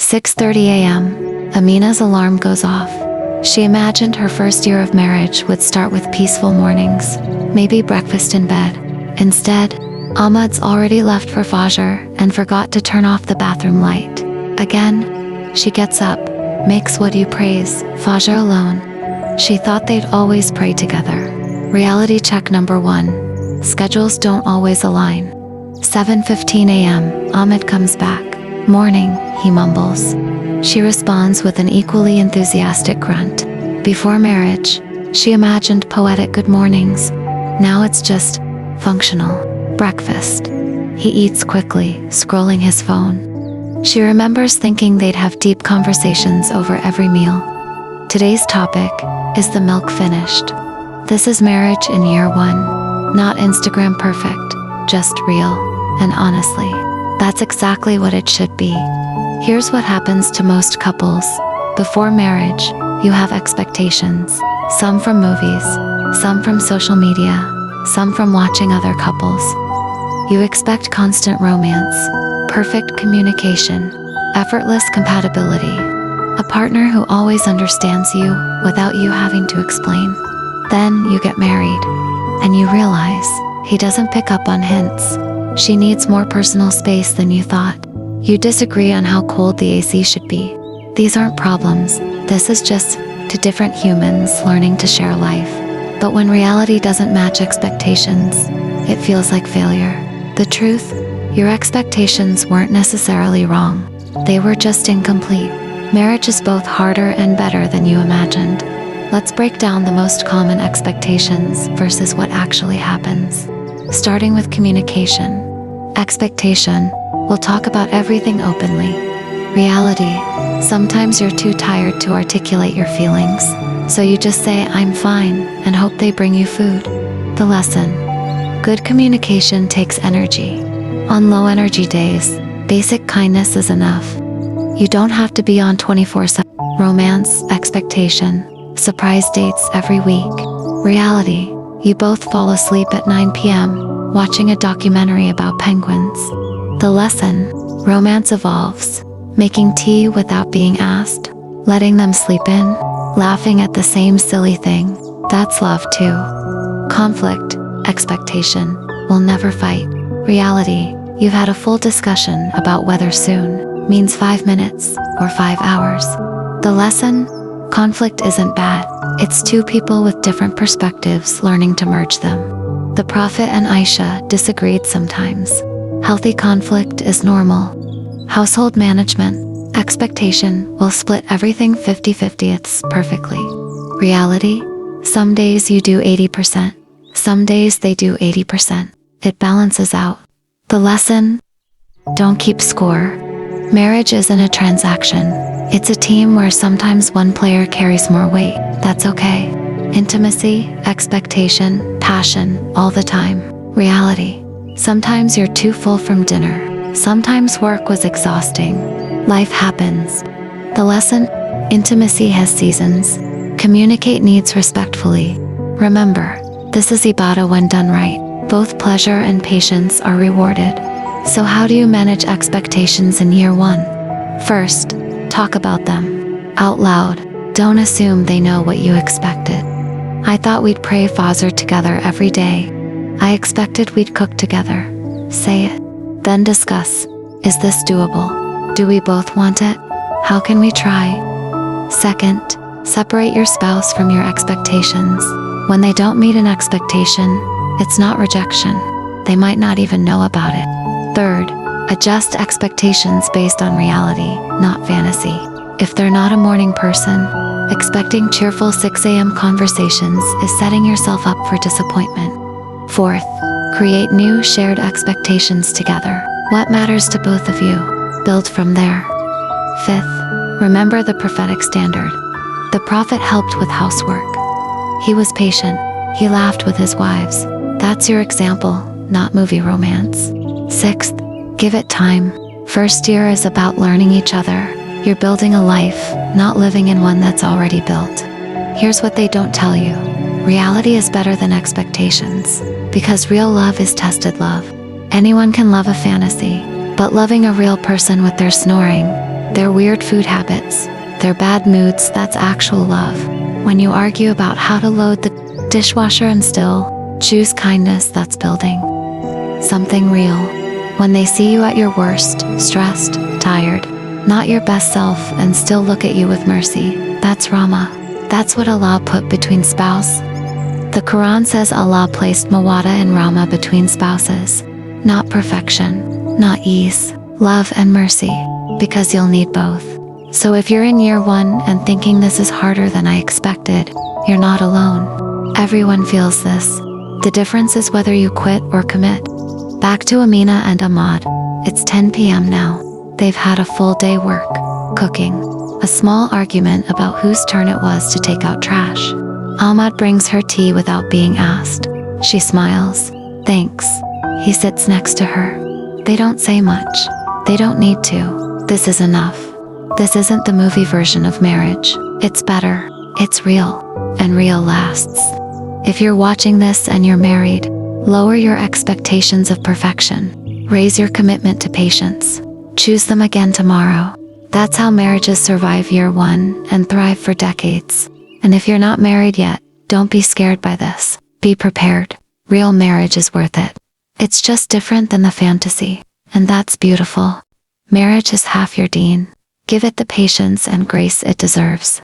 6:30 a.m., Amina's alarm goes off. She imagined her first year of marriage would start with peaceful mornings, maybe breakfast in bed. Instead, Ahmad's already left for Fajr and forgot to turn off the bathroom light. Again, she gets up, makes what you praise, Fajr alone. She thought they'd always pray together. Reality check number 1. Schedules don't always align. 7:15 a.m., Ahmad comes back. Morning, he mumbles. She responds with an equally enthusiastic grunt. Before marriage, she imagined poetic good mornings. Now it's just functional breakfast. He eats quickly, scrolling his phone. She remembers thinking they'd have deep conversations over every meal. Today's topic is the milk finished. This is marriage in year 1. Not Instagram perfect, just real. And honestly, that's exactly what it should be. Here's what happens to most couples. Before marriage, you have expectations. Some from movies, some from social media, some from watching other couples. You expect constant romance, perfect communication, effortless compatibility, a partner who always understands you without you having to explain. Then you get married, and you realize he doesn't pick up on hints. She needs more personal space than you thought. You disagree on how cold the AC should be. These aren't problems. This is just two different humans learning to share life. But when reality doesn't match expectations, it feels like failure. The truth, your expectations weren't necessarily wrong. They were just incomplete. Marriage is both harder and better than you imagined. Let's break down the most common expectations versus what actually happens. Starting with communication. Expectation, we'll talk about everything openly. Reality, sometimes you're too tired to articulate your feelings, so you just say, "I'm fine," and hope they bring you food. The lesson, good communication takes energy. On low energy days, basic kindness is enough. You don't have to be on 24/7. Romance, expectation, surprise dates every week. Reality, you both fall asleep at 9 p.m. watching a documentary about penguins. The lesson, romance evolves. Making tea without being asked, letting them sleep in, laughing at the same silly thing. That's love too. Conflict, expectation, we'll never fight. Reality, you've had a full discussion about whether soon means 5 minutes or 5 hours. The lesson, conflict isn't bad. It's two people with different perspectives learning to merge them. The Prophet and Aisha disagreed sometimes. Healthy conflict is normal. Household management, expectation will split everything 50-50. It's perfectly. Reality, some days you do 80%, some days they do 80%. It balances out. The lesson, don't keep score. Marriage isn't a transaction. It's a team where sometimes one player carries more weight. That's okay. Intimacy, expectation, passion, all the time. Reality, sometimes you're too full from dinner. Sometimes work was exhausting. Life happens. The lesson, intimacy has seasons. Communicate needs respectfully. Remember, this is ibadah when done right. Both pleasure and patience are rewarded. So how do you manage expectations in year 1? First, talk about them. Out loud. Don't assume they know what you expected. I thought we'd pray Fajr together every day. I expected we'd cook together. Say it. Then discuss. Is this doable? Do we both want it? How can we try? Second, separate your spouse from your expectations. When they don't meet an expectation, it's not rejection. They might not even know about it. Third, adjust expectations based on reality, not fantasy. If they're not a morning person, expecting cheerful 6 a.m. conversations is setting yourself up for disappointment. Fourth, create new shared expectations together. What matters to both of you? Build from there. Fifth, remember the prophetic standard. The prophet helped with housework. He was patient. He laughed with his wives. That's your example, not movie romance. Sixth, give it time. First year is about learning each other. You're building a life, not living in one that's already built. Here's what they don't tell you. Reality is better than expectations, because real love is tested love. Anyone can love a fantasy, but loving a real person with their snoring, Their weird food habits, their bad moods, that's actual love. When you argue about how to load the dishwasher and still choose kindness, that's building something real. When they see you at your worst, stressed, tired, not your best self, and still look at you with mercy, that's Rahma. That's what Allah put between spouse. The Quran says Allah placed Mawadda and Rahma between spouses. Not perfection, not ease, love and mercy, because you'll need both. So if you're in year 1 and thinking this is harder than I expected, you're not alone. Everyone feels this. The difference is whether you quit or commit. Back to Amina and Ahmad. It's 10 p.m. now. They've had a full day work, cooking, a small argument about whose turn it was to take out trash. Ahmad brings her tea without being asked. She smiles. Thanks. He sits next to her. They don't say much. They don't need to. This is enough. This isn't the movie version of marriage. It's better. It's real. And real lasts. If you're watching this and you're married, lower your expectations of perfection. Raise your commitment to patience. Choose them again tomorrow. That's how marriages survive year 1 and thrive for decades. And if you're not married yet, don't be scared by this. Be prepared. Real marriage is worth it. It's just different than the fantasy. And that's beautiful. Marriage is half your deen. Give it the patience and grace it deserves.